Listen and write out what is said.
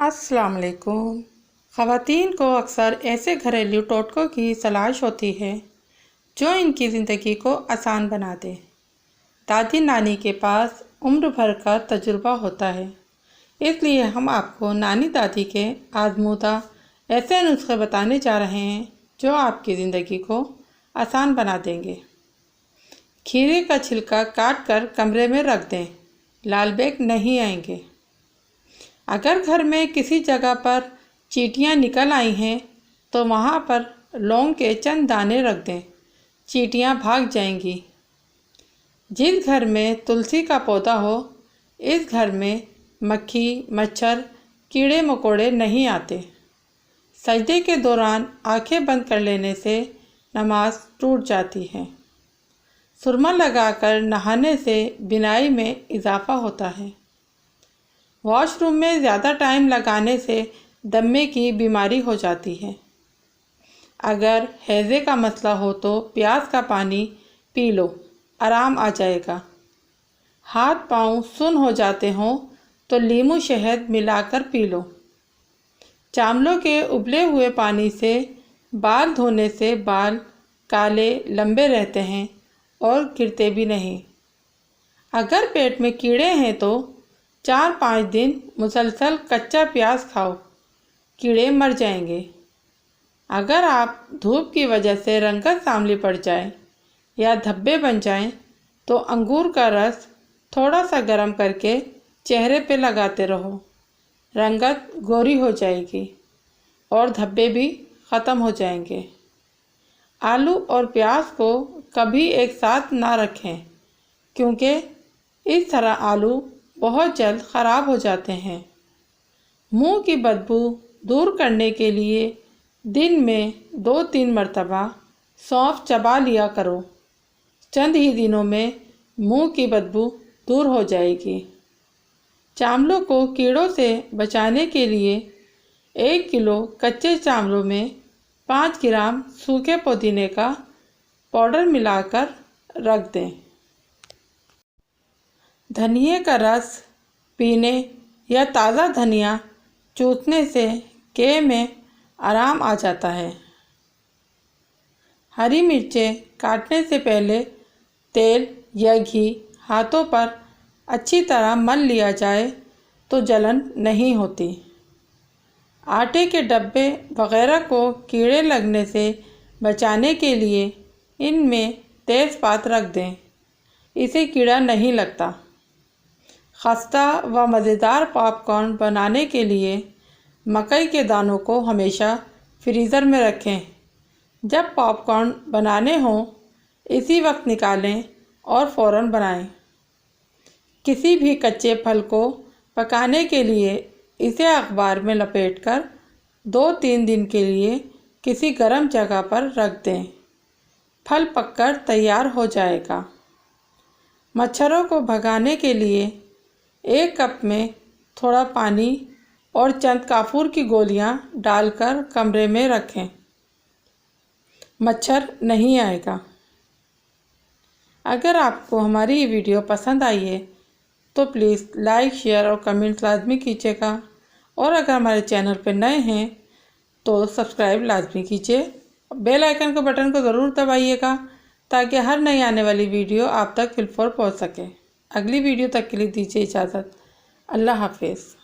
अस्सलाम वालेकुम। ख़वातीन को अक्सर ऐसे घरेलू टोटकों की तलाश होती है जो इनकी ज़िंदगी को आसान बना दे। दादी नानी के पास उम्र भर का तजुर्बा होता है, इसलिए हम आपको नानी दादी के आज़मूदा ऐसे नुस्खे बताने जा रहे हैं जो आपकी ज़िंदगी को आसान बना देंगे। खीरे का छिलका काट कर कमरे में रख दें, लाल बेग नहीं आएंगे। अगर घर में किसी जगह पर चींटियां निकल आई हैं तो वहां पर लौंग के चंद दाने रख दें, चींटियां भाग जाएंगी। जिस घर में तुलसी का पौधा हो, इस घर में मक्खी, मच्छर, कीड़े मकोड़े नहीं आते। सजदे के दौरान आंखें बंद कर लेने से नमाज टूट जाती है। सुरमा लगाकर नहाने से बीनाई में इजाफ़ा होता है। वॉशरूम में ज़्यादा टाइम लगाने से दमे की बीमारी हो जाती है। अगर हैज़े का मसला हो तो प्याज का पानी पी लो, आराम आ जाएगा। हाथ पाँव सुन्न हो जाते हों तो लीमू शहद मिलाकर पी लो। चावलों के उबले हुए पानी से बाल धोने से बाल काले लंबे रहते हैं और गिरते भी नहीं। अगर पेट में कीड़े हैं तो 4-5 दिन मुसलसल कच्चा प्याज खाओ, कीड़े मर जाएंगे। अगर आप धूप की वजह से रंगत सांवली पड़ जाए या धब्बे बन जाएं, तो अंगूर का रस थोड़ा सा गर्म करके चेहरे पे लगाते रहो, रंगत गोरी हो जाएगी और धब्बे भी ख़त्म हो जाएंगे। आलू और प्याज को कभी एक साथ ना रखें, क्योंकि इस तरह आलू बहुत जल्द ख़राब हो जाते हैं। मुंह की बदबू दूर करने के लिए दिन में 2-3 मरतबा सौंफ चबा लिया करो। चंद ही दिनों में मुंह की बदबू दूर हो जाएगी। चावलों को कीड़ों से बचाने के लिए 1 किलो कच्चे चावलों में 5 ग्राम सूखे पुदीने का पाउडर मिलाकर रख दें। धनिए का रस पीने या ताज़ा धनिया चूसने से के में आराम आ जाता है। हरी मिर्चें काटने से पहले तेल या घी हाथों पर अच्छी तरह मल लिया जाए तो जलन नहीं होती। आटे के डब्बे वगैरह को कीड़े लगने से बचाने के लिए इनमें तेज़पात रख दें, इसे कीड़ा नहीं लगता। खस्ता व मज़ेदार पॉपकॉर्न बनाने के लिए मकई के दानों को हमेशा फ्रीज़र में रखें। जब पॉपकॉर्न बनाने हों, इसी वक्त निकालें और फ़ौरन बनाएं। किसी भी कच्चे फल को पकाने के लिए इसे अखबार में लपेटकर 2-3 दिन के लिए किसी गर्म जगह पर रख दें। फल पककर तैयार हो जाएगा। मच्छरों को भगाने के लिए 1 कप में थोड़ा पानी और चंद काफूर की गोलियां डालकर कमरे में रखें, मच्छर नहीं आएगा। अगर आपको हमारी ये वीडियो पसंद आई है तो प्लीज़ लाइक, शेयर और कमेंट लाजमी कीजिएगा, और अगर हमारे चैनल पर नए हैं तो सब्सक्राइब लाजमी कीजिए। बेल आइकन के बटन को ज़रूर दबाइएगा ताकि हर नई आने वाली वीडियो आप तक फिलफौर पहुंच सके। अगली वीडियो तक के लिए दीजिए इजाज़त। अल्लाह हाफिज़।